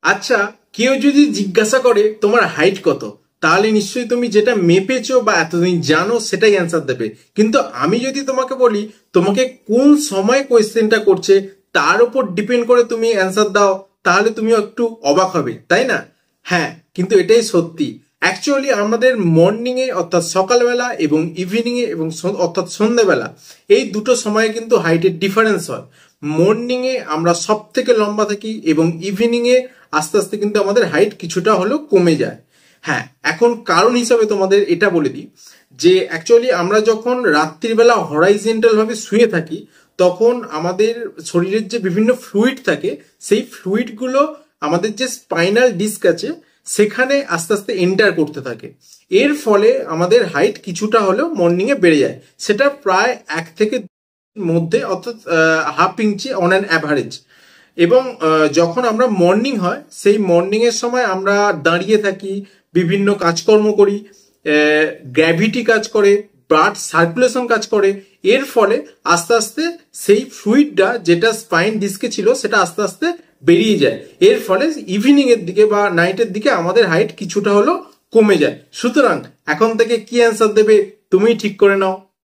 আচ্ছা, কেউ যদি জিজ্ঞাসা করে তোমার হাইট কত, তাহলে নিশ্চয়ই তুমি যেটা মেপেছো বা এতদিন জানো সেটাই অ্যান্সার দেবে। কিন্তু আমি যদি তোমাকে বলি তোমাকে কোন সময় কোয়েশ্চেনটা করছে তার উপর ডিপেন্ড করে তুমি অ্যান্সার দাও, তাহলে তুমিও একটু অবাক হবে, তাই না? হ্যাঁ, কিন্তু এটাই সত্যি। অ্যাকচুয়ালি আমাদের মর্নিং এ অর্থাৎ সকালবেলা এবং ইভিনিং এ এবং অর্থাৎ সন্ধ্যাবেলা, এই দুটো সময়ে কিন্তু হাইটের ডিফারেন্স হয়। মর্নিং এ আমরা সব থেকে লম্বা থাকি এবং ইভিনিং এ আস্তে আস্তে কিন্তু আমাদের হাইট কিছুটা হলেও কমে যায়। হ্যাঁ, এখন কারণ হিসাবে তোমাদের এটা বলে দিই যে অ্যাকচুয়ালি আমরা যখন রাত্রিবেলা হরাইজেন্টাল ভাবে শুয়ে থাকি, তখন আমাদের শরীরের যে বিভিন্ন ফ্লুইড থাকে, সেই ফ্লুইডগুলো আমাদের যে স্পাইনাল ডিস্ক আছে সেখানে আস্তে আস্তে এন্টার করতে থাকে। এর ফলে আমাদের হাইট কিছুটা হলেও মর্নিং এ বেড়ে যায়, সেটা প্রায় 1 থেকে মধ্যে, অর্থাৎ half inch on an average. এবং যখন আমরা মর্নিং হয় সেই মর্নিং এর সময় আমরা দাঁড়িয়ে থাকি, বিভিন্ন কাজকর্ম করি, গ্র্যাভিটি কাজ করে, ব্লাড সার্কুলেশন কাজ করে। এর ফলে আস্তে আস্তে সেই ফ্লুইডটা যেটা স্পাইন ডিস্কে ছিল সেটা আস্তে আস্তে বেরিয়ে যায়। এর ফলে ইভিনিং এর দিকে বা নাইটের দিকে আমাদের হাইট কিছুটা হলো কমে যায়। সুতরাং এখন থেকে কি অ্যান্সার দেবে তুমি ঠিক করে নাও।